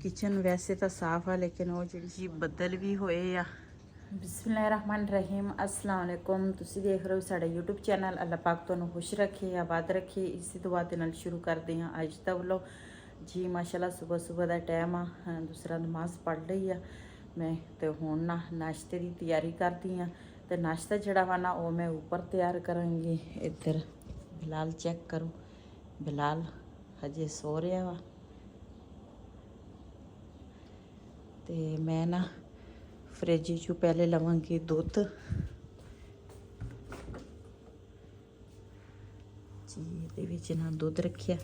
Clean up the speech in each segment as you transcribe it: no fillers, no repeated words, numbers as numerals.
Kitchen वैसे तो साफ है लेकिन वो जी बदल भी होए आ। बिस्मिल्लाहिर्रहमानिर्रहीम अस्सलाम वालेकुम। तुसी देख रहे हो साडा यूट्यूब चैनल। अल्लाह पाक तुहानू खुश रखे आबाद रखे। इसी दुआ दे नाल शुरू करते हैं अज दा व्लॉग। जी माशाल्लाह सुबह सुबह का टाइम आ, दूसरा नमाज पढ़ ली आ मैं तो हुण ना नाश्ते की तैयारी करती हाँ। तो नाश्ता जड़ा वा ना वो मैं ऊपर तैयार करांगी। इधर बिलाल चेक करो, बिलाल हजे सो रहा वा। तो मैं ना फ्रिज चो पहले लवांगी दुध जी, ये ना दुध रखिया।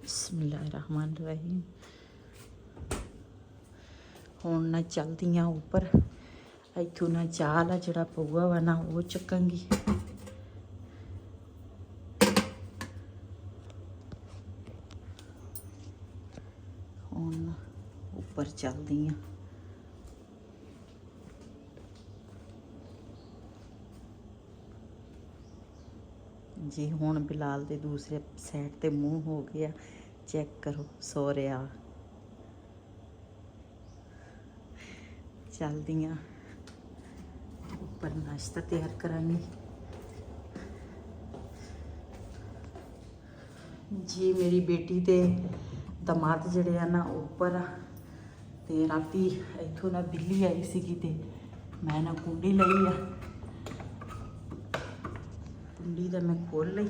बिस्मिल्लाहिर्रहमानिर्रहीम। हुण ना चलदी हाँ उपर, इथों ना चाह ला जड़ा पऊआ वा ना वो चकांगी। हुण उपर चलदी हाँ। जी हुण बिलाल दे दूसरे साइड ते मुँह हो गया, चेक करो सो रहा। चलदी हाँ उपर नाश्ता तैयार करांगी। जी मेरी बेटी ते दमाद जड़े आ ना उपर आ। ते राती इथों ना बिल्ली आई सी ते मैं ना कुंडी लई आ। कुंडी तो मैं खोल ली।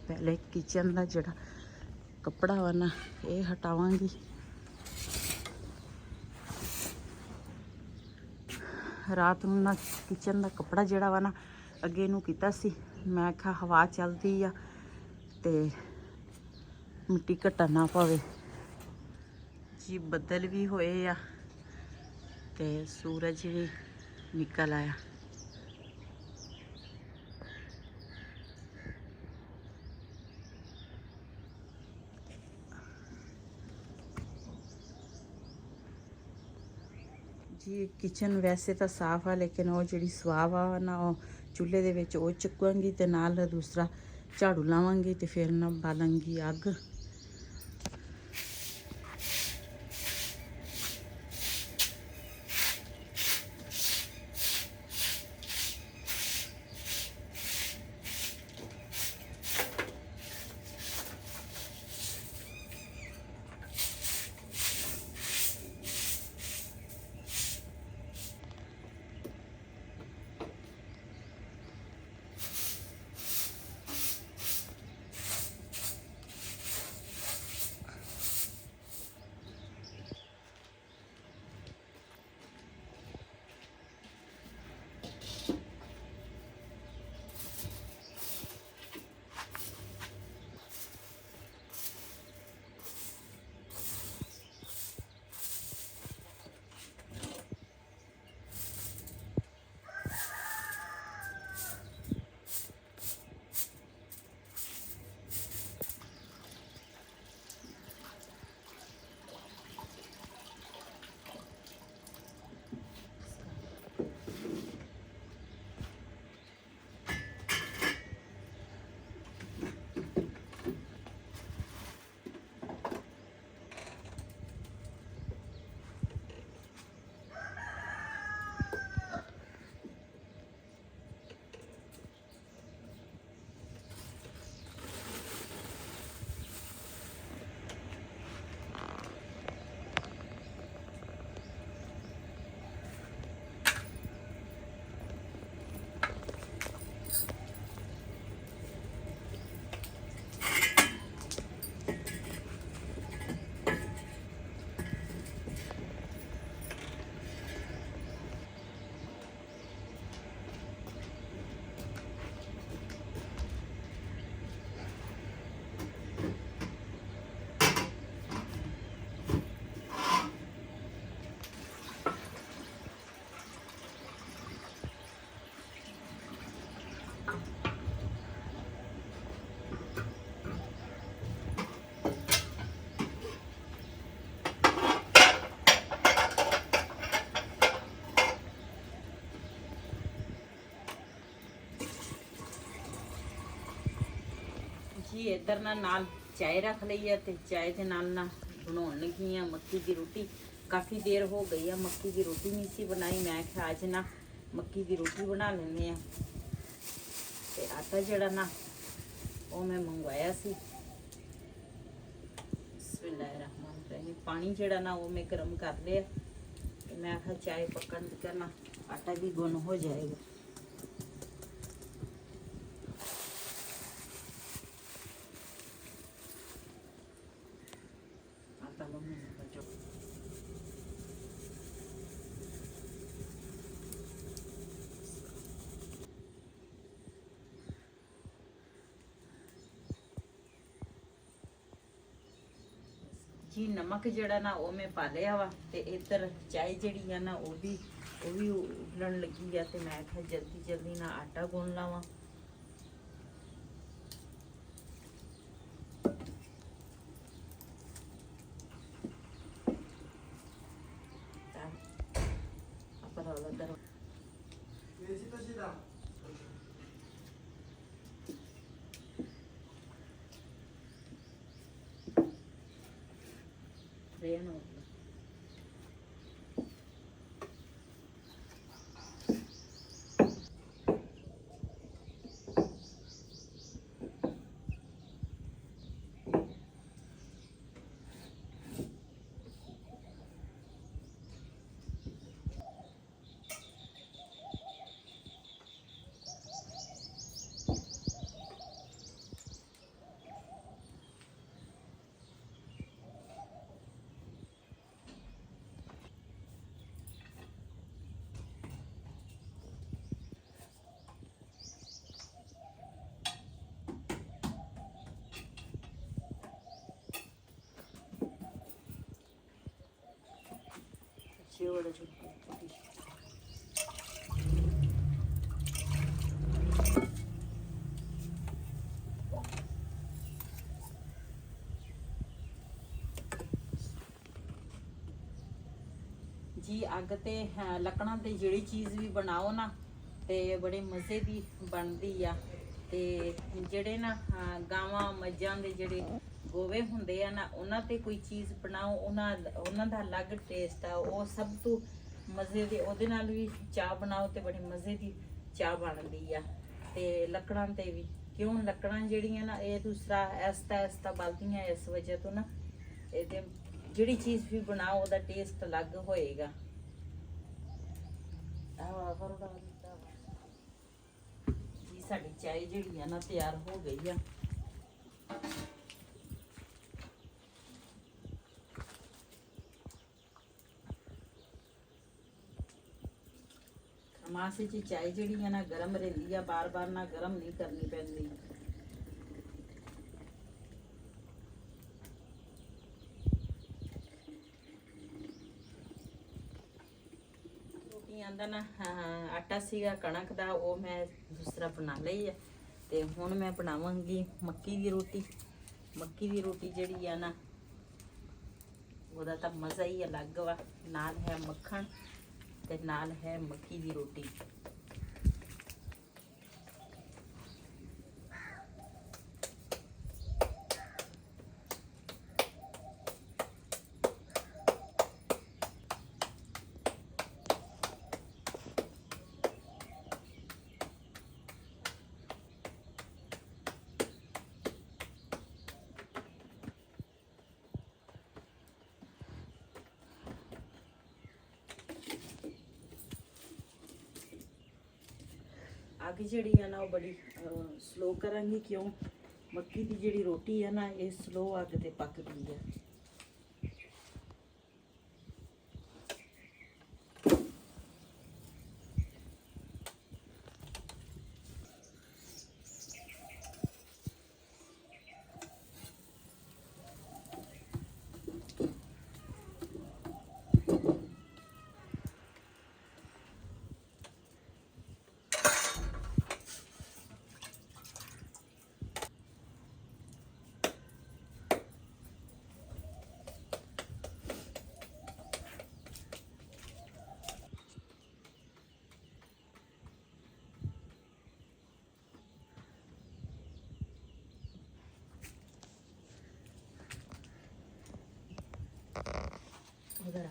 पहले किचन का जड़ा कपड़ा वा ना ये हटावांगी। रात नूं ना किचन का कपड़ा जड़ा वा ना अगे नूं कीता सी। मैं आखा हवा चलती आ ते मिट्टी घट्टा ना पवे। जी बदल भी होए आ ते सूरज भी निकल आया। जी किचन वैसे तो साफ है लेकिन वो जी स्वाह वा ना वो चूल्हे दे विच वो चुकांगी ते नाल दूसरा झाड़ू लावांगी ते फिर ना बालांगी अग। ਇੱਧਰ ਨਾਲ ਚਾय ਰੱਖ ਲਈ ਆ ਤੇ ਚਾय ਦੇ ਨਾਲ ਬਣਾਉਣ ਲੱਗੀ ਆ ਮੱਕੀ ਦੀ ਰੋਟੀ। ਕਾਫੀ ਦੇਰ ਹੋ ਗਈ ਆ ਮੱਕੀ ਦੀ ਰੋਟੀ ਨਹੀਂ ਸੀ ਬਣਾਈ। ਮੈਂ ਕਿਹਾ ਅੱਜ ਮੱਕੀ ਦੀ ਰੋਟੀ ਬਣਾ ਲੈਂਦੇ ਆ। ਤੇ ਆਟਾ ਜਿਹੜਾ ਉਹ ਮੈਂ ਮੰਗਵਾਇਆ ਸੀ। ਬਿਸਮਿल्लाहिर्रहमानिर्रहीम। पानी ਜਿਹੜਾ ਉਹ मैं गर्म कर लिया। तो मैं आखा चाय पकन करना आटा भी गुन हो जाएगा। आटा लो मैंने बचो। जी नमक जड़ा वो मैं पा लिया वा। ते इधर चाय जड़ी है वो भी उबलन लगी है। तो मैं आखिया जल्दी जल्दी आटा गुन लावा। जी अग ते लकड़ां ते जिहड़ी चीज़ भी बनाओ ते बड़े मज़े दी बनदी आ। ते जिहड़े गावां मज्जां दे जिहड़े गोवे हुंदे आ उन्हां ते कोई चीज़ बनाओ उन्हां दा अलग टेस्ट आ। वो सब तो मज़े दे ओहदे नाल भी चाह बनाओ ते बड़े मज़े दी चाह बनदी आ। ते लकड़ां ते भी क्यों लकड़ां जिहड़ियां ये दूसरा ऐस्ता ऐस्ता बलदियां इस वजह तो ये जिहड़ी चीज़ भी बनाओ ਉਹਦਾ टेस्ट अलग होएगा। जी साडी चाय जिहड़ी है तैयार हो गई है। खमासे च चाय जिहड़ी है गर्म रहिंदी है। बार बार गर्म नहीं करनी पैंदी। आंदा आटा सीगा कणक दा वो मैं दूसरा बना लई है। ते हुण मैं बनावांगी मक्की दी रोटी। मक्की दी रोटी जिहड़ी है ओहदा तां मज़ा ही अलग वा। नाल है मक्खन ते नाल है मक्की दी रोटी। अग जिहड़ी है वो बड़ी स्लो करांगी। क्यों मक्की दी जिहड़ी रोटी है ये स्लो अग ते पकदी है। ਜ਼ਰਾ।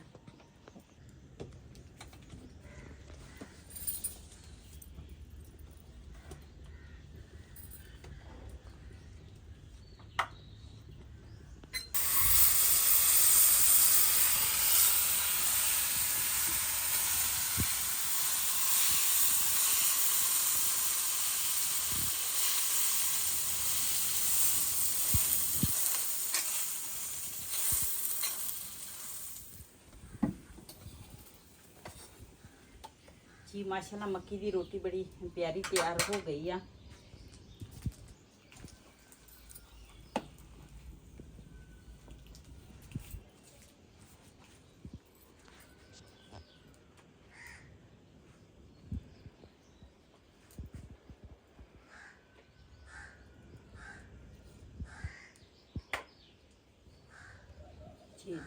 जी माशाल्लाह मक्की दी रोटी बड़ी प्यारी तैयार हो गई आ। जी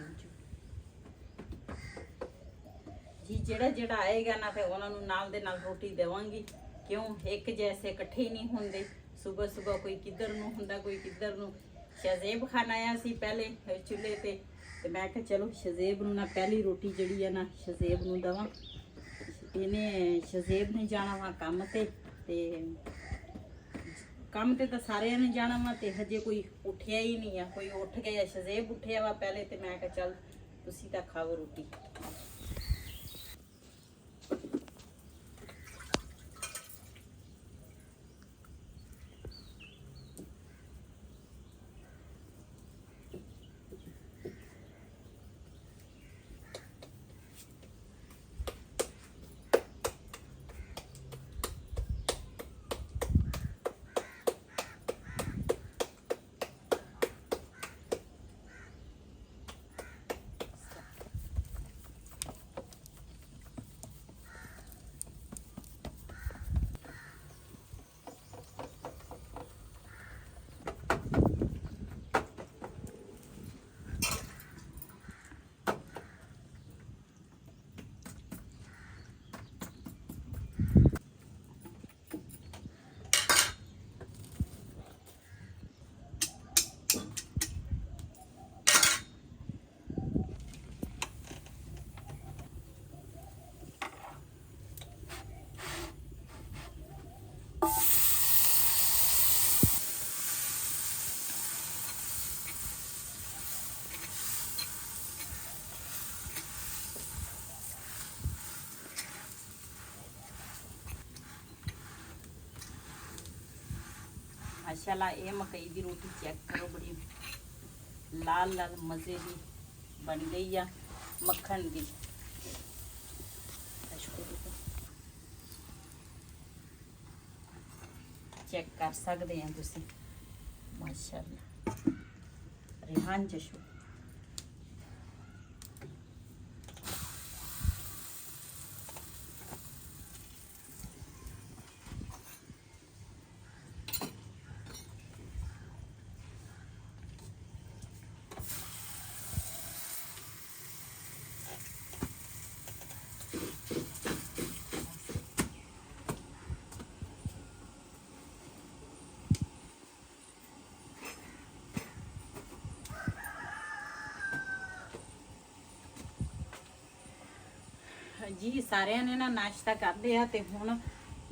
ਜਿਹੜਾ ਜਿਹੜਾ ਆਏਗਾ ਨਾ ਫਿਰ ਉਹਨਾਂ ਨੂੰ ਨਾਲ ਦੇ ਨਾਲ ਰੋਟੀ ਦੇਵਾਂਗੀ। ਕਿਉਂ ਇੱਕ ਜੈਸੇ ਇਕੱਠੇ ਹੀ ਨਹੀਂ ਹੁੰਦੇ। ਸਵੇਰ ਸਵੇਰ ਕੋਈ ਕਿੱਧਰ ਨੂੰ ਹੁੰਦਾ, ਕੋਈ ਕਿੱਧਰ ਨੂੰ। ਸ਼ਜ਼ੇਬ ਖਾਨ ਆਇਆ ਸੀ ਪਹਿਲੇ ਚੁੱਲ੍ਹੇ ਤੇ ਮੈਂ ਕਿਹਾ ਚਲੋ ਸ਼ਜ਼ੇਬ ਨੂੰ ਨਾ ਪਹਿਲੀ ਰੋਟੀ ਜਿਹੜੀ ਆ ਨਾ ਸ਼ਜ਼ੇਬ ਨੂੰ ਦੇਵਾਂ। ਇਹਨੇ ਸ਼ਜ਼ੇਬ ਨੇ ਜਾਣਾ ਵਾ ਕੰਮ ਤੇ ਕੰਮ ਤੇ ਤਾਂ ਸਾਰਿਆਂ ਨੇ ਜਾਣਾ ਵਾ ਤੇ ਹਜੇ ਕੋਈ ਉੱਠਿਆ ਹੀ ਨਹੀਂ ਆ। ਕੋਈ ਉੱਠ ਗਿਆ, ਸ਼ਜ਼ੇਬ ਉੱਠਿਆ ਵਾ ਪਹਿਲੇ ਤੇ ਮੈਂ ਕਿਹਾ ਚੱਲ ਤੁਸੀਂ ਤਾਂ ਖਾਓ ਰੋਟੀ। माशाल्लाह ये मकई की रोटी चेक करो, बड़ी लाल लाल मज़े की बन गई है मक्खन की। चेक कर सकते हैं तुसी माशाल्लाह। रिहान जशू जी सारिਆਂ ने ना नाश्ता कर लिया ते हुण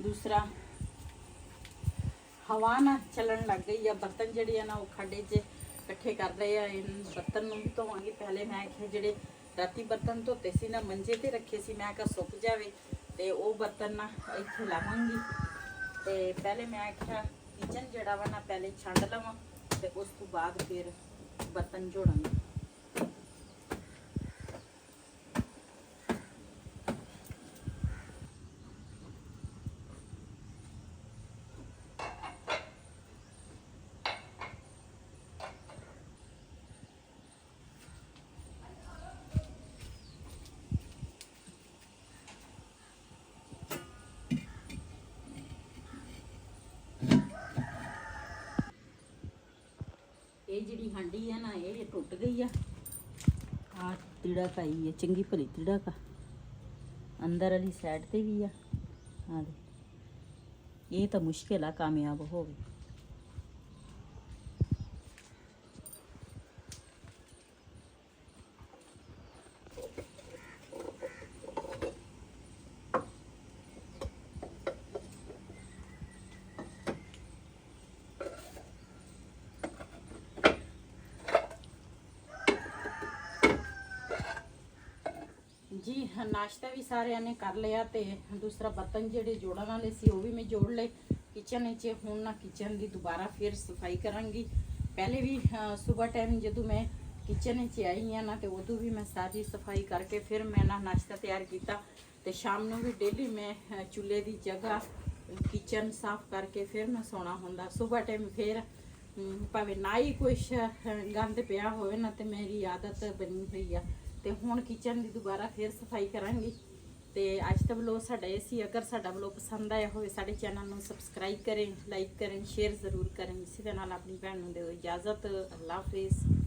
दूसरा हवा ना चलन लग गई है। बर्तन जड़े ना वो खड्डे च इकट्ठे कर रहे हैं। इन बर्तन भी धोवांगी। पहले मैं आख्या जेडे राती बर्तन धोते सी ना मंजे ते रखे सी, मैं कहा सुक जावे ते वो बर्तन ना इत्थे लावांगी। ते पहले मैं आख्या किचन जड़ा वा ना पहले छंड लवां ते उस तो बाद फिर बर्तन जोड़ांगी। ये जी हांडी है ना ये टुट गई है। आ तिड़क आई है चंगी भली तिड़क अंदर वाली साइड ते भी है। हाँ ये तो मुश्किल है कामयाब हो गई। ਜੀ ਨਾਸ਼ਤਾ ਵੀ ਸਾਰਿਆਂ ਨੇ ਕਰ ਲਿਆ ਤੇ ਦੂਸਰਾ ਬਰਤਨ ਜਿਹੜੇ ਜੋੜਨ ਵਾਲੇ ਸੀ ਉਹ ਵੀ ਮੈਂ ਜੋੜ ਲਏ ਕਿਚਨ ਵਿੱਚ। ਹੁਣ ਨਾ ਕਿਚਨ ਦੀ ਦੁਬਾਰਾ ਫਿਰ ਸਫਾਈ ਕਰਾਂਗੀ। ਪਹਿਲੇ ਵੀ ਸਵੇਰ ਟਾਈਮ ਜਦੋਂ ਮੈਂ ਕਿਚਨ ਵਿੱਚ ਆਈ ਹਾਂ ਨਾ ਤੇ ਉਦੋਂ ਵੀ ਮੈਂ ਸਾਰੀ ਸਫਾਈ ਕਰਕੇ ਫਿਰ ਮੈਂ ਨਾ ਨਾਸ਼ਤਾ ਤਿਆਰ ਕੀਤਾ। ਤੇ ਸ਼ਾਮ ਨੂੰ ਵੀ ਡੇਲੀ ਮੈਂ ਚੁੱਲ੍ਹੇ ਦੀ ਜਗ੍ਹਾ ਕਿਚਨ ਸਾਫ਼ ਕਰਕੇ ਫਿਰ ਮੈਂ ਸੌਣਾ ਹੁੰਦਾ। ਸਵੇਰ ਟਾਈਮ ਫਿਰ ਭਾਵੇਂ ਨਾ ਹੀ ਕੁਛ ਗੰਦ ਪਿਆ ਹੋਵੇ ਨਾ ਤੇ ਮੇਰੀ ਆਦਤ ਬਣੀ ਹੋਈ ਆ। ਤੇ ਹੁਣ ਕਿਚਨ ਦੀ ਦੁਬਾਰਾ ਫਿਰ ਸਫਾਈ ਕਰਾਂਗੀ। ਤੇ ਅੱਜ ਦਾ ਵਲੋਗ ਸਾਡਾ ਇਹ ਸੀ। ਅਗਰ ਸਾਡਾ ਵਲੋਗ ਪਸੰਦ ਆਇਆ ਹੋਵੇ ਸਾਡੇ ਚੈਨਲ ਨੂੰ ਸਬਸਕ੍ਰਾਈਬ ਕरें, ਲਾਈਕ करें, शेयर ज़रूर करें। इसी के नाल अपनी भैन नूं दिओ इजाज़त। अल्लाह हाफिज़।